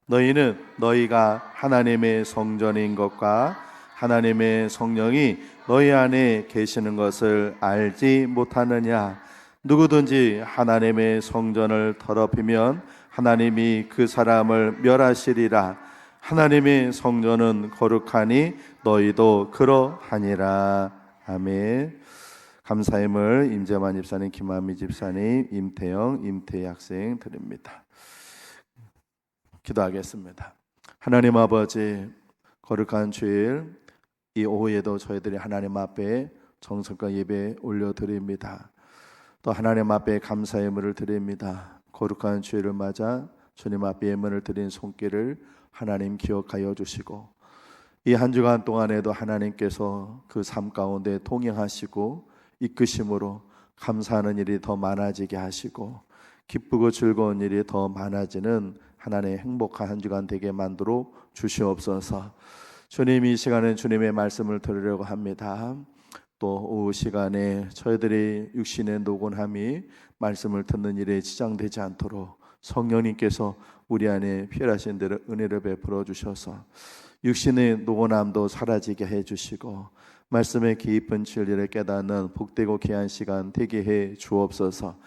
너희는 너희가 하나님의 성전인 것과 하나님의 성령이 너희 안에 계시는 것을 알지 못하느냐? 누구든지 하나님의 성전을 더럽히면 하나님이 그 사람을 멸하시리라. 하나님의 성전은 거룩하니 너희도 그러하니라. 아멘. 감사임을 임재만 집사님, 김한미 집사님, 임태영, 임태희 학생 드립니다. 기도하겠습니다. 하나님 아버지, 거룩한 주일 이 오후에도 저희들이 하나님 앞에 정성과 예배 올려드립니다. 또 하나님 앞에 감사의 예물을 드립니다. 거룩한 주일을 맞아 주님 앞에 예물을 드린 손길을 하나님 기억하여 주시고, 이 한 주간 동안에도 하나님께서 그 삶 가운데 동행하시고 이끄심으로 감사하는 일이 더 많아지게 하시고 기쁘고 즐거운 일이 더 많아지는 하나님의 행복한 한 주간 되게 만들어 주시옵소서. 주님, 이 시간에 주님의 말씀을 들으려고 합니다. 또 오후 시간에 저희들이 육신의 노곤함이 말씀을 듣는 일에 지장되지 않도록 성령님께서 우리 안에 필요하신 대로 은혜를 베풀어 주셔서 육신의 노곤함도 사라지게 해주시고 말씀의 깊은 진리를 깨닫는 복되고 귀한 시간 되게 해 주옵소서.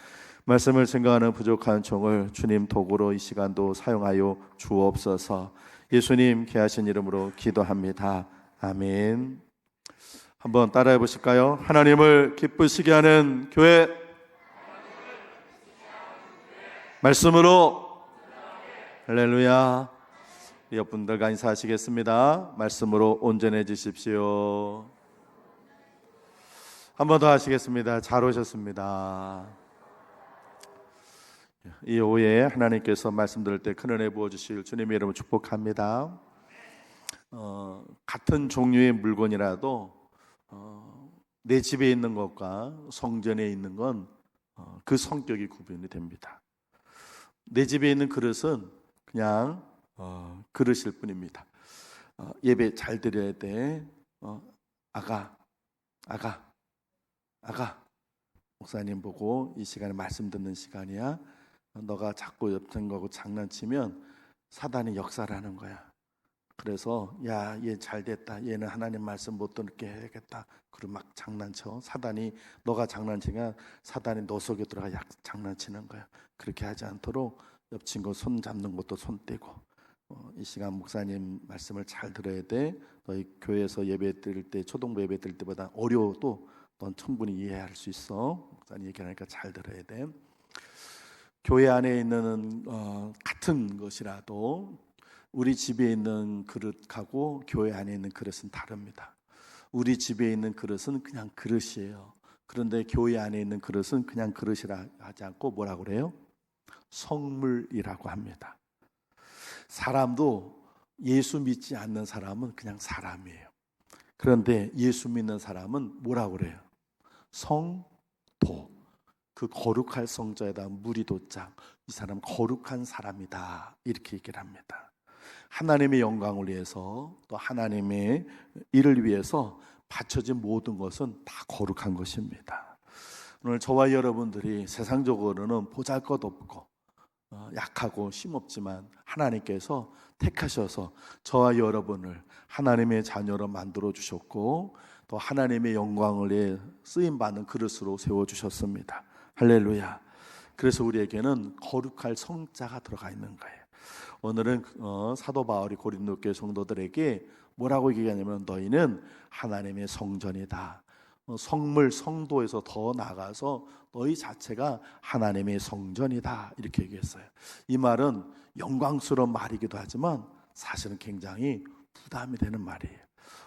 말씀을 증거하는 부족한 종을 주님 도구로 이 시간도 사용하여 주옵소서. 예수님 귀하신 이름으로 기도합니다. 아멘. 한번 따라해 보실까요? 하나님을 기쁘시게 하는 교회, 말씀으로. 할렐루야. 옆분들과 인사하시겠습니다. 말씀으로 온전해지십시오. 한 번 더 하시겠습니다. 잘 오셨습니다. 이 오후에 하나님께서 말씀 들을 때 큰 은혜 부어주실 주님의 이름으로 축복합니다. 같은 종류의 물건이라도 내 집에 있는 것과 성전에 있는 건 그 성격이 구분이 됩니다. 내 집에 있는 그릇은 그냥 그릇일 뿐입니다. 예배 잘 드려야 돼. 아가 목사님 보고 이 시간에 말씀 듣는 시간이야. 너가 자꾸 옆에 거고 장난치면 사단이 역사라는 거야. 그래서 야, 얘 잘 됐다, 얘는 하나님 말씀 못 듣게 해야겠다, 그리고 막 장난쳐. 사단이, 너가 장난치면 사단이 너 속에 들어가 장난치는 거야. 그렇게 하지 않도록 옆 친구 손 잡는 것도 손 떼고, 이 시간 목사님 말씀을 잘 들어야 돼. 너희 교회에서 예배 드릴 때, 초등부 예배 드릴 때보다 어려워도 넌 충분히 이해할 수 있어. 목사님 얘기하니까 잘 들어야 돼. 교회 안에 있는 같은 것이라도 우리 집에 있는 그릇하고 교회 안에 있는 그릇은 다릅니다. 우리 집에 있는 그릇은 그냥 그릇이에요. 그런데 교회 안에 있는 그릇은 그냥 그릇이라 하지 않고 뭐라고 그래요? 성물이라고 합니다. 사람도 예수 믿지 않는 사람은 그냥 사람이에요. 그런데 예수 믿는 사람은 뭐라고 그래요? 성도. 그 거룩할 성자에다 무리 도장, 이 사람 거룩한 사람이다, 이렇게 얘기를 합니다. 하나님의 영광을 위해서, 또 하나님의 일을 위해서 바쳐진 모든 것은 다 거룩한 것입니다. 오늘 저와 여러분들이 세상적으로는 보잘것없고 약하고 힘없지만 하나님께서 택하셔서 저와 여러분을 하나님의 자녀로 만들어 주셨고, 또 하나님의 영광을 위해 쓰임받는 그릇으로 세워주셨습니다. 할렐루야. 그래서 우리에게는 거룩할 성자가 들어가 있는 거예요. 오늘은 사도 바울이 고린도 교회 성도들에게 뭐라고 얘기하냐면, 너희는 하나님의 성전이다. 성물, 성도에서 더 나아가서 너희 자체가 하나님의 성전이다, 이렇게 얘기했어요. 이 말은 영광스러운 말이기도 하지만 사실은 굉장히 부담이 되는 말이에요.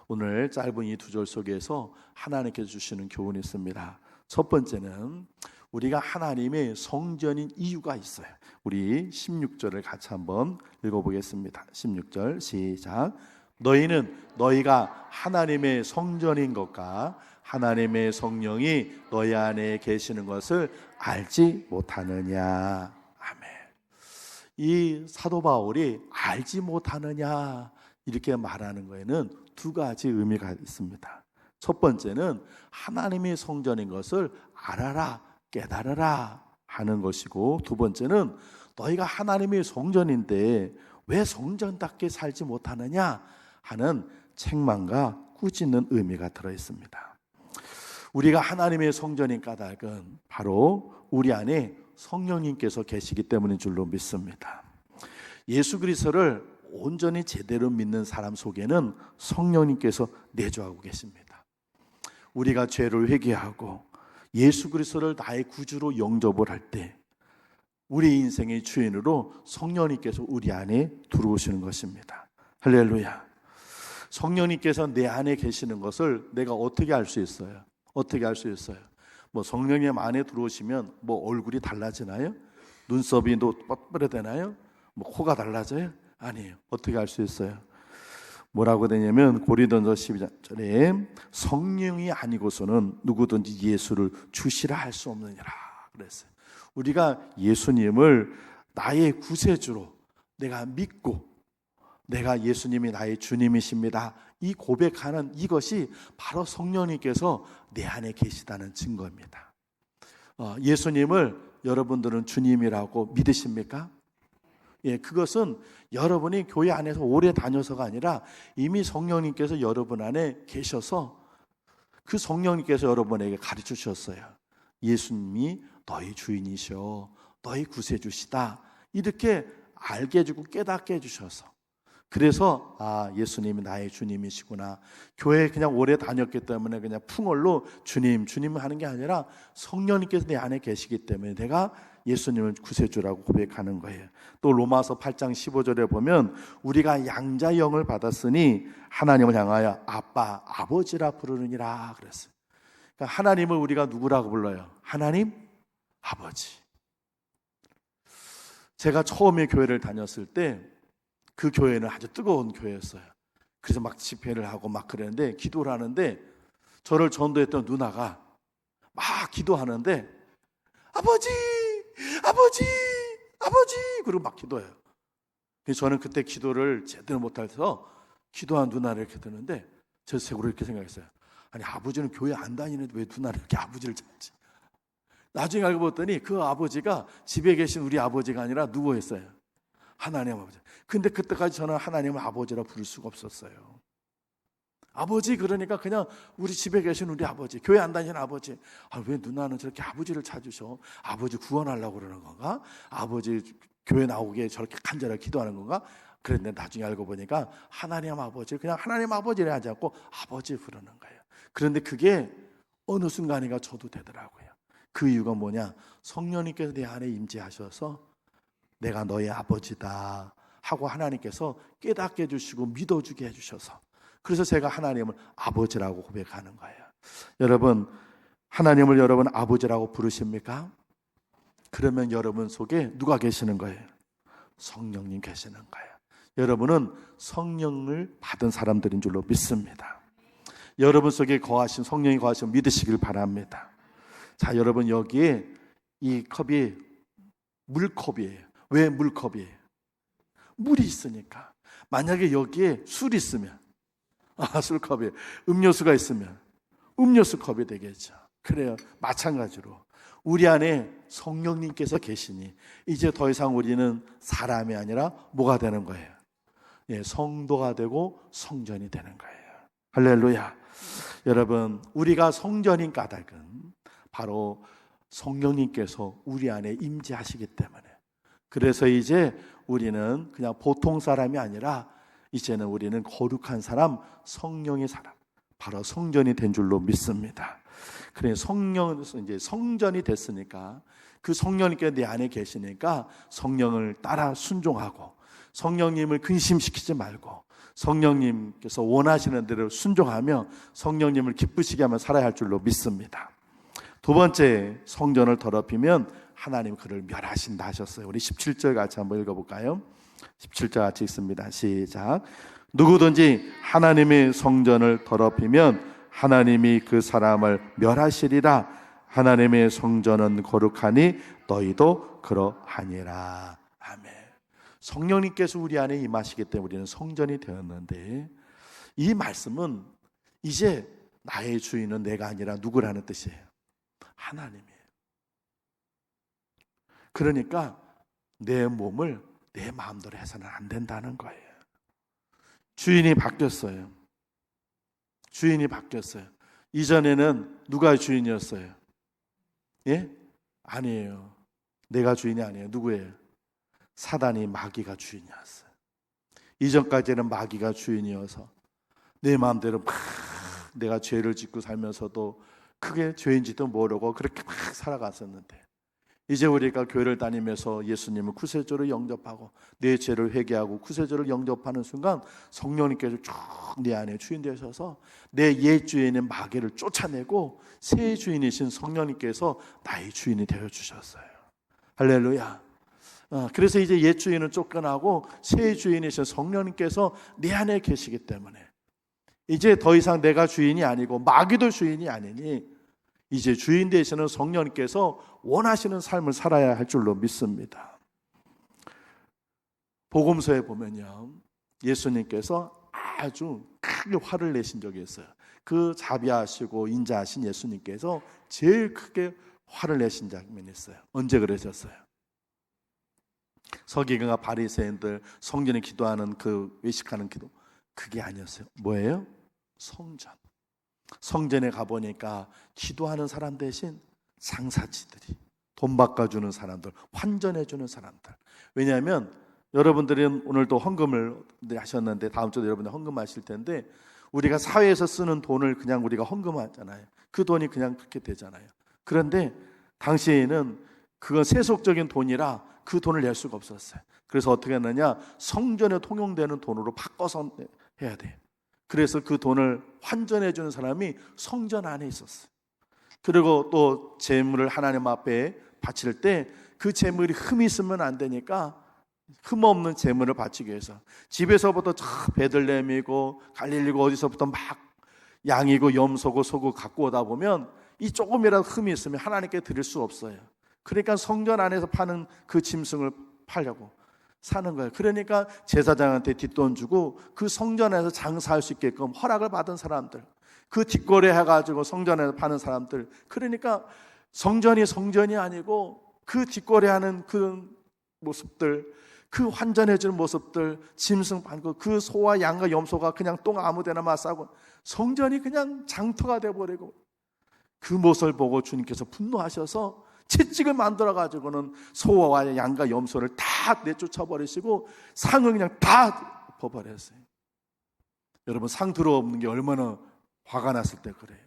오늘 짧은 이 두 절 속에서 하나님께서 주시는 교훈이 있습니다. 첫 번째는 우리가 하나님의 성전인 이유가 있어요. 우리 16절을 같이 한번 읽어보겠습니다. 16절 시작. 너희는 너희가 하나님의 성전인 것과 하나님의 성령이 너희 안에 계시는 것을 알지 못하느냐. 아멘. 이 사도 바울이 알지 못하느냐 이렇게 말하는 거에는 두 가지 의미가 있습니다. 첫 번째는 하나님의 성전인 것을 알아라, 깨달아라 하는 것이고, 두 번째는 너희가 하나님의 성전인데 왜 성전답게 살지 못하느냐 하는 책망과 꾸짖는 의미가 들어있습니다. 우리가 하나님의 성전인 까닭은 바로 우리 안에 성령님께서 계시기 때문인 줄로 믿습니다. 예수 그리스도를 온전히 제대로 믿는 사람 속에는 성령님께서 내주하고 계십니다. 우리가 죄를 회개하고 예수 그리스도를 나의 구주로 영접을 할 때 우리 인생의 주인으로 성령님께서 우리 안에 들어오시는 것입니다. 할렐루야. 성령님께서 내 안에 계시는 것을 내가 어떻게 알 수 있어요? 어떻게 알 수 있어요? 뭐 성령님 안에 들어오시면 뭐 얼굴이 달라지나요? 눈썹이 뻣뻣해지나요? 뭐 코가 달라져요? 아니에요. 어떻게 알 수 있어요? 뭐라고 되냐면 고린도전서 12절에 성령이 아니고서는 누구든지 예수를 주시라 할 수 없느니라 그랬어요. 우리가 예수님을 나의 구세주로 내가 믿고 내가 예수님이 나의 주님이십니다, 이 고백하는 이것이 바로 성령님께서 내 안에 계시다는 증거입니다. 예수님을 여러분들은 주님이라고 믿으십니까? 예, 그것은 여러분이 교회 안에서 오래 다녀서가 아니라 이미 성령님께서 여러분 안에 계셔서 그 성령님께서 여러분에게 가르쳐 주셨어요. 예수님이 너희 주인이셔, 너희 구세주시다, 이렇게 알게 해주고 깨닫게 해주셔서, 그래서 예수님이 나의 주님이시구나. 교회에 그냥 오래 다녔기 때문에 그냥 풍월로 주님 하는 게 아니라 성령님께서 내 안에 계시기 때문에 내가 예수님을 구세주라고 고백하는 거예요. 또 로마서 8장 15절에 보면 우리가 양자의 영을 받았으니 하나님을 향하여 아빠, 아버지라 부르느니라 그랬어요. 그러니까 하나님을 우리가 누구라고 불러요? 하나님 아버지. 제가 처음에 교회를 다녔을 때 그 교회는 아주 뜨거운 교회였어요. 그래서 막 집회를 하고 막 그랬는데, 기도를 하는데 저를 전도했던 누나가 막 기도하는데 아버지 그러고 막 기도해요. 그래서 저는 그때 기도를 제대로 못해서 기도한 누나를 이렇게 듣는데 저 속으로 이렇게 생각했어요. 아니, 아버지는 교회 안 다니는데 왜 누나를 이렇게 아버지를 찾지? 나중에 알고 봤더니 그 아버지가 집에 계신 우리 아버지가 아니라 누구였어요? 하나님 아버지. 근데 그때까지 저는 하나님을 아버지라 부를 수가 없었어요. 아버지 그러니까 그냥 우리 집에 계신 우리 아버지, 교회 안 다니는 아버지. 왜 누나는 저렇게 아버지를 찾으셔? 아버지 구원하려고 그러는 건가? 아버지 교회 나오게 저렇게 간절하게 기도하는 건가? 그런데 나중에 알고 보니까 하나님 아버지, 그냥 하나님 아버지를 하지 않고 아버지 부르는 거예요. 그런데 그게 어느 순간인가 저도 되더라고요. 그 이유가 뭐냐? 성령님께서 내 안에 임재하셔서 내가 너의 아버지다 하고 하나님께서 깨닫게 해주시고 믿어주게 해주셔서, 그래서 제가 하나님을 아버지라고 고백하는 거예요. 여러분, 하나님을 여러분 아버지라고 부르십니까? 그러면 여러분 속에 누가 계시는 거예요? 성령님 계시는 거예요. 여러분은 성령을 받은 사람들인 줄로 믿습니다. 여러분 속에 거하신 성령이 거하신 믿으시길 바랍니다. 자, 여러분, 여기에 이 컵이 물컵이에요. 왜 물컵이에요? 물이 있으니까. 만약에 여기에 술이 있으면 술컵이에요. 음료수가 있으면 음료수 컵이 되겠죠. 그래요. 마찬가지로 우리 안에 성령님께서 계시니 이제 더 이상 우리는 사람이 아니라 뭐가 되는 거예요? 예, 성도가 되고 성전이 되는 거예요. 할렐루야. 여러분, 우리가 성전인 까닭은 바로 성령님께서 우리 안에 임재하시기 때문에, 그래서 이제 우리는 그냥 보통 사람이 아니라 이제는 우리는 거룩한 사람, 성령의 사람, 바로 성전이 된 줄로 믿습니다. 그래, 이제 성전이 됐으니까, 그 성령님께 내 안에 계시니까 성령을 따라 순종하고 성령님을 근심시키지 말고 성령님께서 원하시는 대로 순종하며 성령님을 기쁘시게 하며 살아야 할 줄로 믿습니다. 두 번째, 성전을 더럽히면 하나님 그를 멸하신다 하셨어요. 우리 17절 같이 한번 읽어볼까요? 17절 같이 읽습니다. 시작. 누구든지 하나님의 성전을 더럽히면 하나님이 그 사람을 멸하시리라. 하나님의 성전은 거룩하니 너희도 그러하니라. 아멘. 성령님께서 우리 안에 임하시기 때문에 우리는 성전이 되었는데, 이 말씀은 이제 나의 주인은 내가 아니라 누구라는 뜻이에요? 하나님이에요. 그러니까 내 몸을 내 마음대로 해서는 안 된다는 거예요. 주인이 바뀌었어요. 주인이 바뀌었어요. 이전에는 누가 주인이었어요? 예? 아니에요. 내가 주인이 아니에요. 누구예요? 사단이, 마귀가 주인이었어요. 이전까지는 마귀가 주인이어서 내 마음대로 막 내가 죄를 짓고 살면서도 크게 죄인지도 모르고 그렇게 막 살아갔었는데, 이제 우리가 교회를 다니면서 예수님을 구세주로 영접하고 내 죄를 회개하고 구세주를 영접하는 순간 성령님께서 쭉 내 안에 주인 되셔서 내 옛 주인인 마귀를 쫓아내고 새 주인이신 성령님께서 나의 주인이 되어주셨어요. 할렐루야. 그래서 이제 옛 주인은 쫓겨나고 새 주인이신 성령님께서 내 안에 계시기 때문에 이제 더 이상 내가 주인이 아니고 마귀도 주인이 아니니 이제 주인 되시는 성령님께서 원하시는 삶을 살아야 할 줄로 믿습니다. 복음서에 보면요, 예수님께서 아주 크게 화를 내신 적이 있어요. 그 자비하시고 인자하신 예수님께서 제일 크게 화를 내신 장면이 있어요. 언제 그러셨어요? 서기관과 바리새인들 성전에 기도하는 그 외식하는 기도, 그게 아니었어요. 뭐예요? 성전. 성전에 가보니까 기도하는 사람 대신 장사치들이, 돈 바꿔주는 사람들, 환전해주는 사람들. 왜냐하면 여러분들은 오늘도 헌금을 하셨는데 다음 주도 여러분들 헌금하실 텐데, 우리가 사회에서 쓰는 돈을 그냥 우리가 헌금하잖아요. 그 돈이 그냥 그렇게 되잖아요. 그런데 당시에는 그건 세속적인 돈이라 그 돈을 낼 수가 없었어요. 그래서 어떻게 했느냐, 성전에 통용되는 돈으로 바꿔서 해야 돼요. 그래서 그 돈을 환전해 주는 사람이 성전 안에 있었어요. 그리고 또 재물을 하나님 앞에 바칠 때 그 재물이 흠이 있으면 안 되니까 흠 없는 재물을 바치기 위해서 집에서부터 저 베들레헴이고 갈릴리고 어디서부터 막 양이고 염소고 소고 갖고 오다 보면 이 조금이라도 흠이 있으면 하나님께 드릴 수 없어요. 그러니까 성전 안에서 파는 그 짐승을 팔려고 사는 거예요. 그러니까 제사장한테 뒷돈 주고 그 성전에서 장사할 수 있게끔 허락을 받은 사람들, 그 뒷거래 해가지고 성전에서 파는 사람들, 그러니까 성전이 아니고 그 뒷거래하는 그 모습들, 그 환전해주는 모습들, 짐승 팔고 그 소와 양과 염소가 그냥 똥 아무데나 맞싸고 성전이 그냥 장터가 돼버리고, 그 모습을 보고 주님께서 분노하셔서 채찍을 만들어가지고는 소와 양과 염소를 다 내쫓아버리시고 상을 그냥 다 엎어버렸어요. 여러분, 상 들어오는 게 얼마나 화가 났을 때 그래요.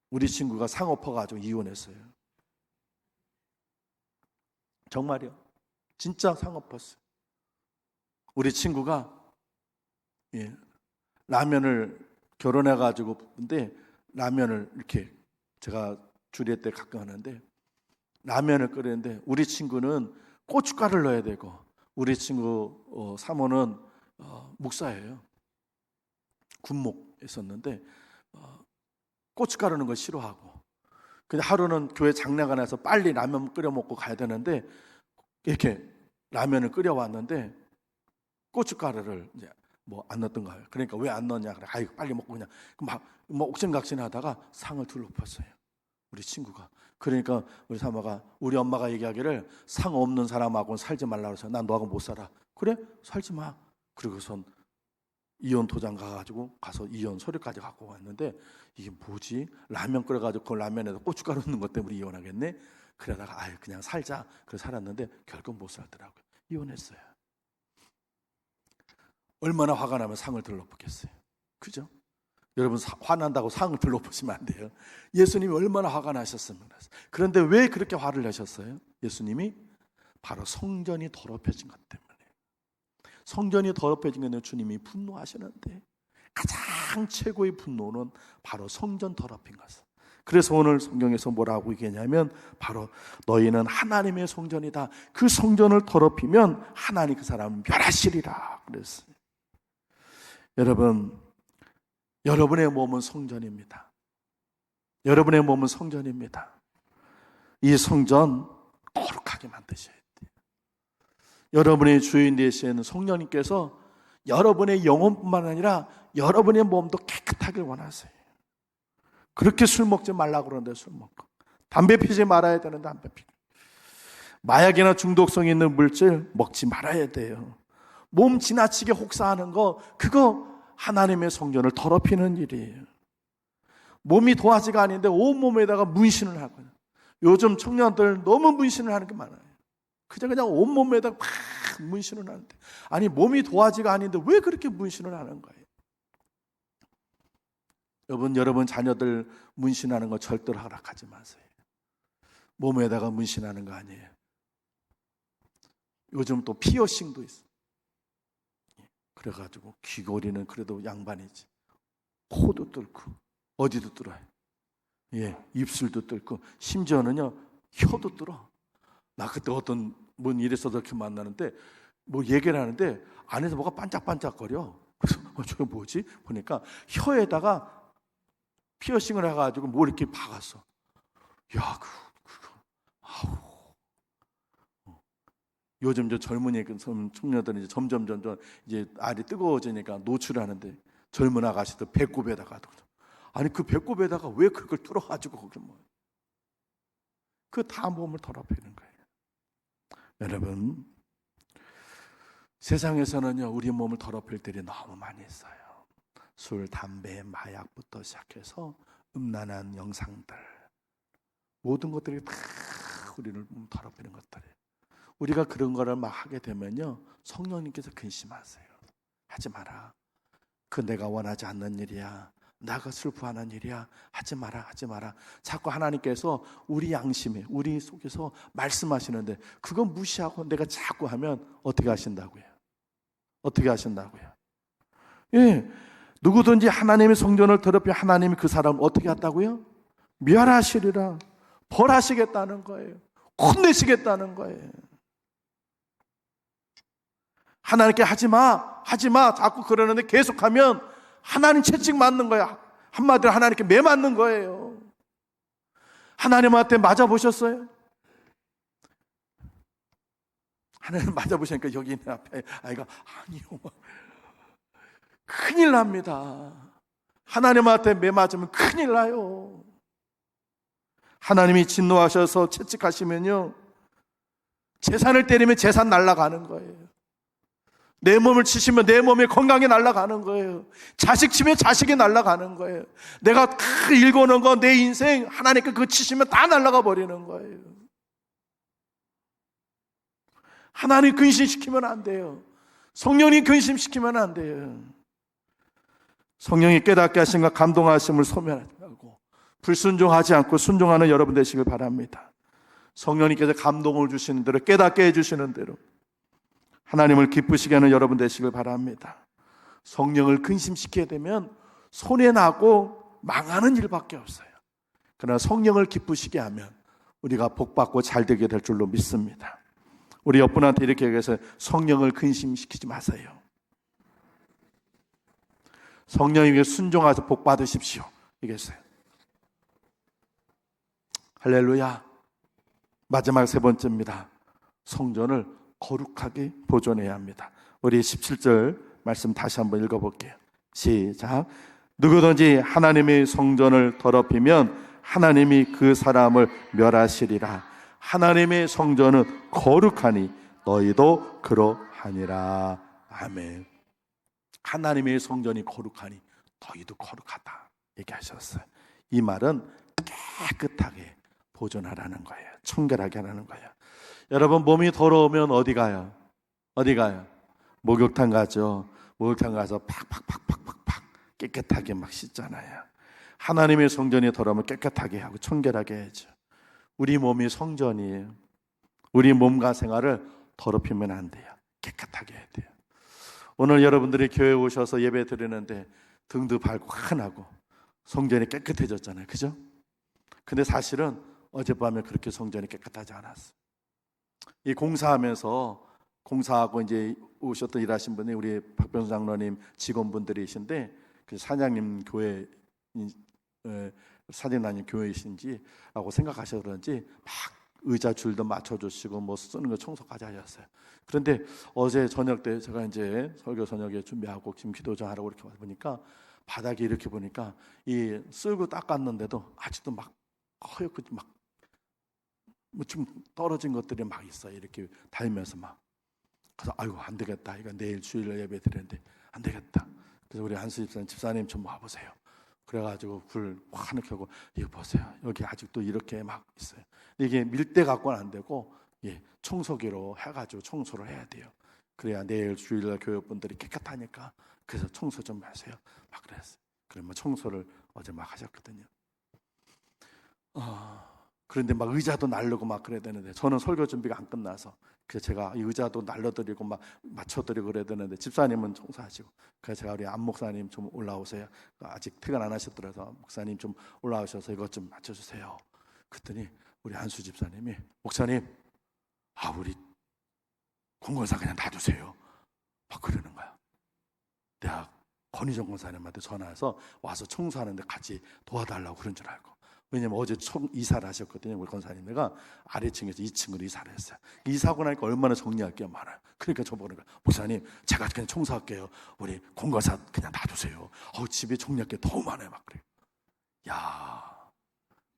우리 친구가 상 엎어가지고 이혼했어요. 정말요. 진짜 상 엎었어요. 우리 친구가 라면을 결혼해가지고, 근데 라면을 이렇게 제가 주례 때 가끔 하는데 라면을 끓이는데 우리 친구는 고춧가루를 넣어야 되고 우리 친구 사모는 목사예요. 군목했었는데 고춧가루 넣는 거 싫어하고, 근데 하루는 교회 장례관에서 빨리 라면 끓여 먹고 가야 되는데 이렇게 라면을 끓여 왔는데 고춧가루를 이제 뭐 안 넣었던 거예요. 그러니까 왜 안 넣었냐 그래. 아이고 빨리 먹고 그냥 막 옥신각신하다가 상을 둘러엎었어요. 우리 친구가. 그러니까 우리 사모가, 우리 엄마가 얘기하기를 상 없는 사람하고는 살지 말라고 해서 난 너하고 못 살아. 그래? 살지 마. 그리고선 이혼 도장 가가지고 가서 이혼 서류까지 갖고 왔는데, 이게 뭐지? 라면 끓여가지고 그 라면에다 고춧가루 넣는 것 때문에 이혼하겠네? 그러다가 아유 그냥 살자. 그래서 살았는데 결국 못 살더라고요. 이혼했어요. 얼마나 화가 나면 상을 들러붙겠어요. 그죠? 여러분, 화난다고 상을 들러붙이면 안 돼요. 예수님이 얼마나 화가 나셨으면. 그런데 왜 그렇게 화를 내셨어요? 예수님이 바로 성전이 더럽혀진 것 때문에. 성전이 더럽혀진 것은 주님이 분노하시는데 가장 최고의 분노는 바로 성전 더럽힌 것을. 그래서 오늘 성경에서 뭐라고 얘기하냐면 바로 너희는 하나님의 성전이다. 그 성전을 더럽히면 하나님 그 사람을 멸하시리라 그랬어요. 여러분, 여러분의 몸은 성전입니다. 여러분의 몸은 성전입니다. 이 성전 거룩하게 만드셔야 돼요. 여러분의 주인 되시는 성령님께서 여러분의 영혼뿐만 아니라 여러분의 몸도 깨끗하길 원하세요. 그렇게 술 먹지 말라고 그러는데 술 먹고, 담배 피지 말아야 되는데 담배 피고, 마약이나 중독성 있는 물질 먹지 말아야 돼요. 몸 지나치게 혹사하는 거, 그거 하나님의 성전을 더럽히는 일이에요. 몸이 도화지가 아닌데 온몸에다가 문신을 하거든요. 요즘 청년들 너무 문신을 하는 게 많아요. 그냥 온몸에다가 막 문신을 하는데, 아니 몸이 도화지가 아닌데 왜 그렇게 문신을 하는 거예요? 여러분 자녀들 문신하는 거 절대로 허락하지 마세요. 몸에다가 문신하는 거 아니에요. 요즘 또 피어싱도 있어. 그래가지고 귀걸이는 그래도 양반이지. 코도 뚫고 어디도 뚫어요. 입술도 뚫고 심지어는요 혀도 뚫어. 나 그때 어떤 분 이래서 이렇게 만나는데 뭐 얘기를 하는데 안에서 뭐가 반짝반짝거려. 그래서 저게 뭐지? 보니까 혀에다가 피어싱을 해가지고 뭐 이렇게 박았어. 야, 그거, 아우. 요즘 저 젊은이 청년들은 이제 점점 이제 알이 뜨거워지니까 노출하는데 젊은 아가씨들 배꼽에다가, 아니 그 배꼽에다가 왜 그걸 뚫어가지고 그게 뭐? 그 다 몸을 더럽히는 거예요. 여러분, 세상에서는요 우리 몸을 더럽힐 때이 너무 많이 있어요. 술, 담배, 마약부터 시작해서 음란한 영상들, 모든 것들이 다 우리를 더럽히는 것들이에요. 우리가 그런 거를 막 하게 되면요 성령님께서 근심하세요. 하지 마라. 그 내가 원하지 않는 일이야. 나가 슬퍼하는 일이야. 하지 마라, 하지 마라. 자꾸 하나님께서 우리 양심에, 우리 속에서 말씀하시는데 그건 무시하고 내가 자꾸 하면 어떻게 하신다고요? 어떻게 하신다고요? 누구든지 하나님의 성전을 더럽히면 하나님이 그 사람을 어떻게 한다고요? 멸하시리라. 벌하시겠다는 거예요. 혼내시겠다는 거예요. 하나님께 하지마 자꾸 그러는데 계속하면 하나님 채찍 맞는 거야. 한마디로 하나님께 매 맞는 거예요. 하나님한테 맞아보셨어요? 하나님 맞아보시니까 여기 있는 앞에 아이가 아니요, 큰일 납니다. 하나님한테 매 맞으면 큰일 나요. 하나님이 진노하셔서 채찍하시면요 재산을 때리면 재산 날아가는 거예요. 내 몸을 치시면 내 몸의 건강이 날아가는 거예요. 자식 치면 자식이 날아가는 거예요. 내가 다 읽어놓은 거 내 인생 하나님께 그거 치시면 다 날아가 버리는 거예요. 하나님 근심시키면 안 돼요. 성령님 근심시키면 안 돼요. 성령이 깨닫게 하심과 감동하심을 소멸하지 말고 불순종하지 않고 순종하는 여러분 되시길 바랍니다. 성령님께서 감동을 주시는 대로, 깨닫게 해주시는 대로 하나님을 기쁘시게 하는 여러분 되시길 바랍니다. 성령을 근심시키게 되면 손해나고 망하는 일밖에 없어요. 그러나 성령을 기쁘시게 하면 우리가 복받고 잘되게 될 줄로 믿습니다. 우리 옆분한테 이렇게 얘기해서 성령을 근심시키지 마세요. 성령에게 순종하셔서 복받으십시오. 얘기했어요. 할렐루야. 마지막 세 번째입니다. 성전을 거룩하게 보존해야 합니다. 우리 17절 말씀 다시 한번 읽어볼게요. 시작. 누구든지 하나님의 성전을 더럽히면 하나님이 그 사람을 멸하시리라. 하나님의 성전은 거룩하니 너희도 그러하니라. 아멘. 하나님의 성전이 거룩하니 너희도 거룩하다 얘기하셨어요. 이 말은 깨끗하게 보존하라는 거예요. 청결하게 하라는 거예요. 여러분 몸이 더러우면 어디 가요? 어디 가요? 목욕탕 가죠. 목욕탕 가서 팍팍팍팍팍팍 깨끗하게 막 씻잖아요. 하나님의 성전이 더러우면 깨끗하게 하고 청결하게 해야죠. 우리 몸이 성전이에요. 우리 몸과 생활을 더럽히면 안 돼요. 깨끗하게 해야 돼요. 오늘 여러분들이 교회에 오셔서 예배 드리는데 등도 밟고 환하고 성전이 깨끗해졌잖아요. 그죠? 근데 사실은 어젯밤에 그렇게 성전이 깨끗하지 않았어요. 이 공사하고 이제 오셨던 일하신 분이 우리 박병수 장로님 직원분들이신데 그 사장님 교회 사장님 교회이신지라고 생각하셔서 그런지 막 의자 줄도 맞춰주시고 뭐 쓰는 거 청소까지 하셨어요. 그런데 어제 저녁 때 제가 이제 설교 저녁에 준비하고 지금 기도 좀 하라고 이렇게 보니까 바닥에 이렇게 보니까 이 쓸고 닦았는데도 아직도 막 허옇고 막 뭐 좀 떨어진 것들이 막 있어요. 이렇게 달면서 막. 그래서 아이고 안 되겠다. 이거 내일 주일날 예배 드리는데 안 되겠다. 그래서 우리 한수 집사님 좀 와보세요. 그래가지고 불 환히 켜고 이거 보세요. 여기 아직도 이렇게 막 있어요. 이게 밀대 갖고는 안 되고 청소기로 해가지고 청소를 해야 돼요. 그래야 내일 주일날 교회분들이 깨끗하니까 그래서 청소 좀 하세요. 막 그랬어요. 그러면 청소를 어제 막 하셨거든요. 그런데 막 의자도 날르고 막 그래야 되는데 저는 설교 준비가 안 끝나서 그래서 제가 이 의자도 날려드리고 막 맞춰드리고 그래야 되는데 집사님은 청소하시고 그래서 제가 우리 안 목사님 좀 올라오세요. 아직 퇴근 안 하셨더라서 목사님 좀 올라오셔서 이것 좀 맞춰주세요. 그랬더니 우리 한수 집사님이 목사님 우리 공건사 그냥 놔두세요. 막 그러는 거야. 내가 권희정 권사님한테 전화해서 와서 청소하는데 같이 도와달라고 그런 줄 알고. 왜냐면 어제 이사를 하셨거든요. 우리 권사님네가 아래층에서 2층으로 이사를 했어요. 이사하고 나니까 얼마나 정리할 게 많아요. 그러니까 저보고 목사님 제가 그냥 청소할게요. 우리 공과사 그냥 놔두세요. 집에 정리할 게 너무 많아요. 막 그래요. 야,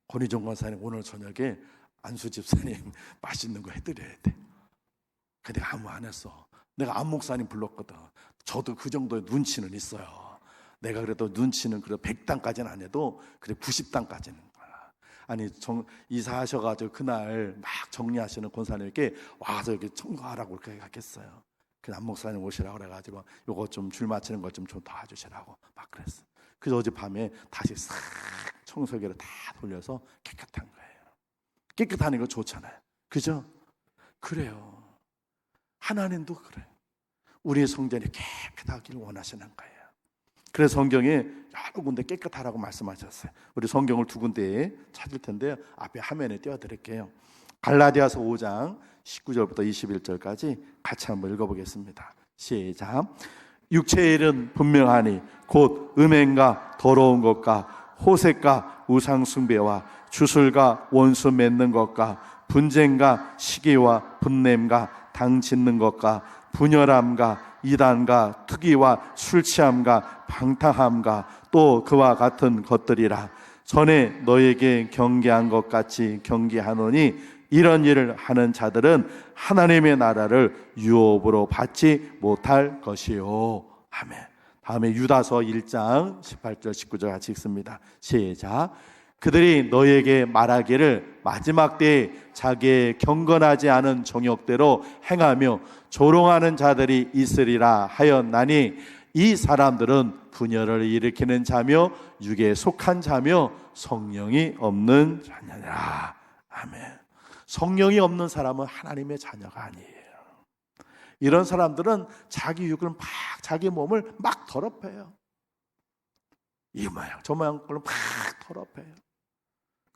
권희정 권사님 오늘 저녁에 안수 집사님 맛있는 거 해드려야 돼. 근데 내가 아무 안 했어. 내가 안 목사님 불렀거든. 저도 그 정도의 눈치는 있어요. 내가 그래도 눈치는 그래도 100단까지는 안 해도 그래 90단까지는 아니 이사하셔가지고 그날 막 정리하시는 권사님께 와서 이렇게 청소하라고 그렇게 하겠어요. 그 안 목사님 오시라고 그래가지고 요거 좀 줄 맞추는 것 좀 도와주시라고 막 그랬어. 그래서 어젯밤에 다시 싹 청소기를 다 돌려서 깨끗한 거예요. 깨끗하는 거 좋잖아요. 그죠? 그래요. 하나님도 그래요. 우리의 성전이 깨끗하기를 원하시는 거예요. 그래서 성경에 여러 군데 깨끗하라고 말씀하셨어요. 우리 성경을 두 군데에 찾을 텐데요. 앞에 화면에 띄워드릴게요. 갈라디아서 5장 19절부터 21절까지 같이 한번 읽어보겠습니다. 시작. 육체의 일은 분명하니 곧 음행과 더러운 것과 호색과 우상숭배와 주술과 원수 맺는 것과 분쟁과 시기와 분냄과 당 짓는 것과 분열함과 이단과 투기와 술취함과 방탕함과 또 그와 같은 것들이라. 전에 너에게 경계한 것 같이 경계하노니 이런 일을 하는 자들은 하나님의 나라를 유업으로 받지 못할 것이요. 아멘. 다음에 유다서 1장 18절 19절 같이 읽습니다. 시작. 그들이 너에게 말하기를 마지막 때에 자기의 경건하지 않은 정욕대로 행하며 조롱하는 자들이 있으리라 하였나니 이 사람들은 분열을 일으키는 자며 육에 속한 자며 성령이 없는 자녀라. 아멘. 성령이 없는 사람은 하나님의 자녀가 아니에요. 이런 사람들은 자기 육을 막 자기 몸을 막 더럽혀요. 이 모양 저 모양 걸로 막 더럽혀요.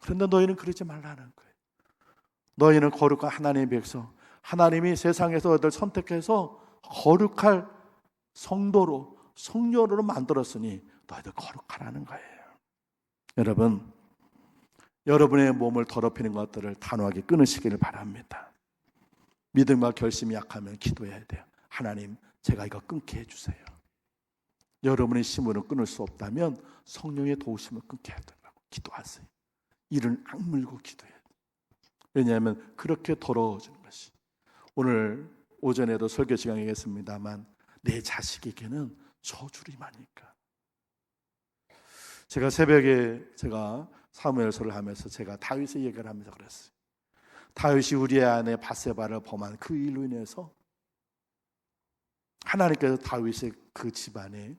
그런데 너희는 그러지 말라는 거예요. 너희는 거룩한 하나님의 백성, 하나님이 세상에서 너희들 선택해서 거룩할 성도로 성녀로 만들었으니 너희들 거룩하라는 거예요. 여러분, 여러분의 몸을 더럽히는 것들을 단호하게 끊으시기를 바랍니다. 믿음과 결심이 약하면 기도해야 돼요. 하나님, 제가 이거 끊게 해주세요. 여러분의 힘으로 끊을 수 없다면 성령의 도우심을 끊게 해달라고 기도하세요. 이를 악물고 기도해야 돼요. 왜냐하면 그렇게 더러워지는 것이. 오늘 오전에도 설교 시간이겠습니다만 내 자식에게는 저주를 많으니까. 제가 새벽에 사무엘서를 하면서 제가 다윗의 얘기를 하면서 그랬어요. 다윗이 우리의 아내 밧세바를 범한 그 일로 인해서 하나님께서 다윗의 그 집안에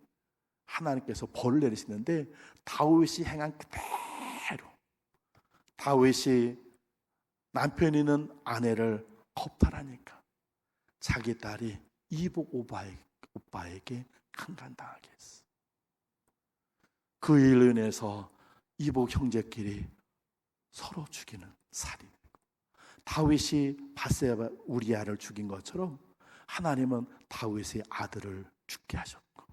하나님께서 벌을 내리시는데 다윗이 행한 그대로 다윗이 남편이 있는 아내를 겁탈하니까 자기 딸이 이복 오빠에게 강간당하게 했어. 그 일로 인해서 이복 형제끼리 서로 죽이는 살인. 다윗이 밧세바 우리아를 죽인 것처럼 하나님은 다윗의 아들을 죽게 하셨고,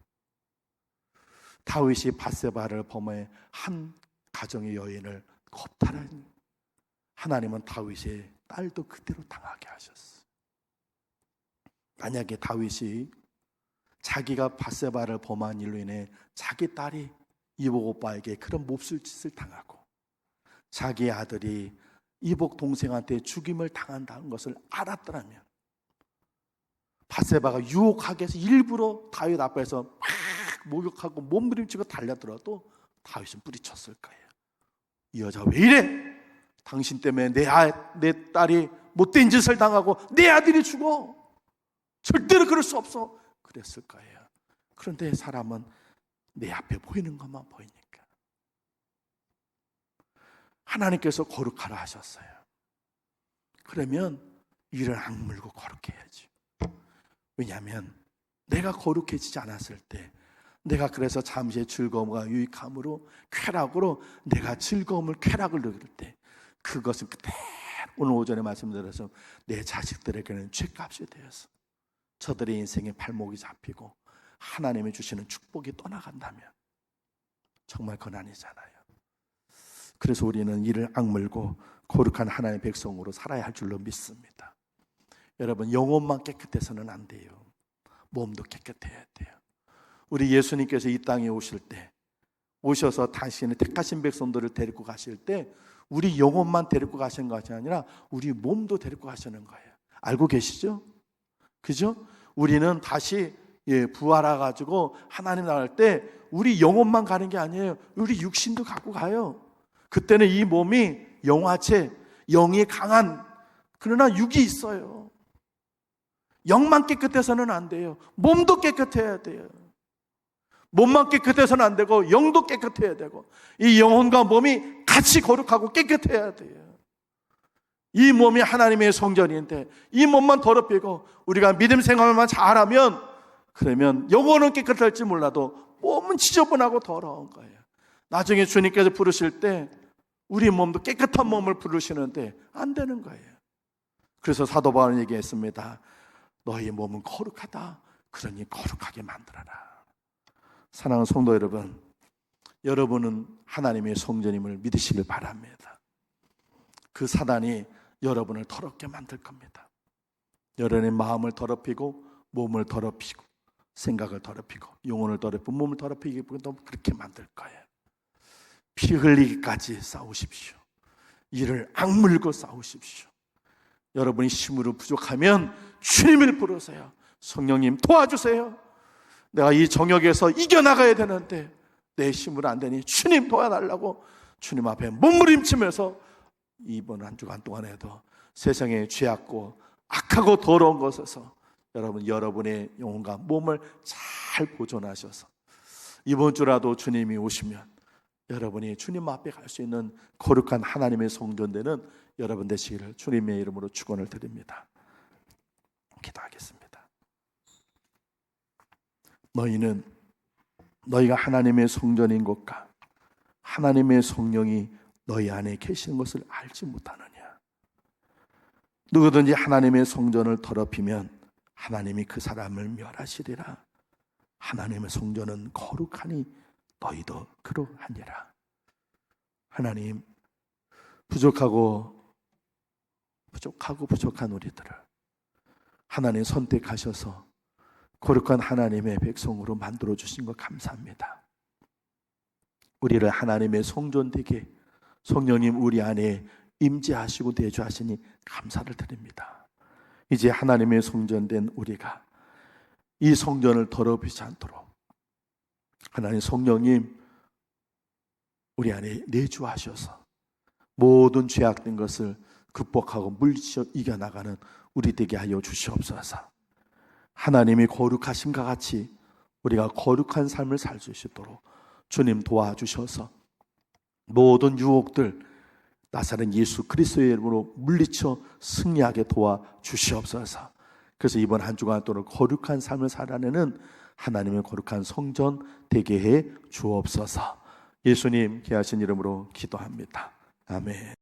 다윗이 밧세바를 범해 한 가정의 여인을 겁탈한 하나님은 다윗의 딸도 그대로 당하게 하셨어. 만약에 다윗이 자기가 밧세바를 범한 일로 인해 자기 딸이 이복 오빠에게 그런 몹쓸 짓을 당하고 자기 아들이 이복 동생한테 죽임을 당한다는 것을 알았더라면 밧세바가 유혹하게 해서 일부러 다윗 앞에서 막 목욕하고 몸부림치고 달려들어도 다윗은 뿌리쳤을 거예요. 이 여자 왜 이래? 당신 때문에 내 딸이 못된 짓을 당하고 내 아들이 죽어. 절대로 그럴 수 없어. 그랬을 거예요. 그런데 사람은 내 앞에 보이는 것만 보이니까. 하나님께서 거룩하라 하셨어요. 그러면 이를 악물고 거룩해야지. 왜냐하면 내가 거룩해지지 않았을 때, 내가 그래서 잠시의 즐거움과 유익함으로 쾌락으로 내가 즐거움을 쾌락을 누릴 때, 그것은 그대로 오늘 오전에 말씀드려서 내 자식들에게는 죗값이 되어서 저들의 인생에 발목이 잡히고 하나님이 주시는 축복이 떠나간다면 정말 고난이잖아요. 그래서 우리는 이를 악물고 거룩한 하나님의 백성으로 살아야 할 줄로 믿습니다. 여러분, 영혼만 깨끗해서는 안 돼요. 몸도 깨끗해야 돼요. 우리 예수님께서 이 땅에 오실 때, 오셔서 당신의 택하신 백성들을 데리고 가실 때 우리 영혼만 데리고 가시는 것이 아니라 우리 몸도 데리고 가시는 거예요. 알고 계시죠? 그죠? 우리는 다시 부활해가지고 하나님 나갈 때 우리 영혼만 가는 게 아니에요. 우리 육신도 갖고 가요. 그때는 이 몸이 영화체, 영이 강한, 그러나 육이 있어요. 영만 깨끗해서는 안 돼요. 몸도 깨끗해야 돼요. 몸만 깨끗해서는 안 되고 영도 깨끗해야 되고, 이 영혼과 몸이 같이 거룩하고 깨끗해야 돼요. 이 몸이 하나님의 성전인데 이 몸만 더럽히고 우리가 믿음 생활만 잘하면, 그러면 영혼은 깨끗할지 몰라도 몸은 지저분하고 더러운 거예요. 나중에 주님께서 부르실 때 우리 몸도 깨끗한 몸을 부르시는데 안 되는 거예요. 그래서 사도 바울은 얘기했습니다. 너희 몸은 거룩하다. 그러니 거룩하게 만들어라. 사랑하는 성도 여러분, 여러분은 하나님의 성전임을 믿으시길 바랍니다. 그 사단이 여러분을 더럽게 만들 겁니다. 여러분의 마음을 더럽히고 몸을 더럽히고 생각을 더럽히고 영혼을 더럽히고 몸을 더럽히고 그렇게 만들 거예요. 피 흘리기까지 싸우십시오. 이를 악물고 싸우십시오. 여러분이 힘으로 부족하면 주님을 부르세요. 성령님 도와주세요. 내가 이 정역에서 이겨나가야 되는데 내 힘으로 안 되니 주님 도와달라고 주님 앞에 몸부림치면서 이번 한 주간 동안에도 세상에 죄악고 악하고 더러운 것에서 여러분의 영혼과 몸을 잘 보존하셔서 이번 주라도 주님이 오시면 여러분이 주님 앞에 갈 수 있는 거룩한 하나님의 성전되는 여러분 되시기를 주님의 이름으로 축원을 드립니다. 기도하겠습니다. 너희가 하나님의 성전인 것과 하나님의 성령이 너희 안에 계시는 것을 알지 못하느냐? 누구든지 하나님의 성전을 더럽히면 하나님이 그 사람을 멸하시리라. 하나님의 성전은 거룩하니 너희도 그러하니라. 하나님, 부족한 우리들을 하나님 선택하셔서 거룩한 하나님의 백성으로 만들어주신 것 감사합니다. 우리를 하나님의 성전 되게 성령님 우리 안에 임재하시고 내주하시니 감사를 드립니다. 이제 하나님의 성전된 우리가 이 성전을 더럽히지 않도록 하나님 성령님 우리 안에 내주하셔서 모든 죄악된 것을 극복하고 물리쳐 이겨나가는 우리 되게 하여 주시옵소서. 하나님이 거룩하심과 같이 우리가 거룩한 삶을 살 수 있도록 주님 도와주셔서 모든 유혹들 나사렛 예수 그리스도의 이름으로 물리쳐 승리하게 도와주시옵소서. 그래서 이번 한 주간 동안 거룩한 삶을 살아내는 하나님의 거룩한 성전 되게 해 주옵소서. 예수님 귀하신 이름으로 기도합니다. 아멘.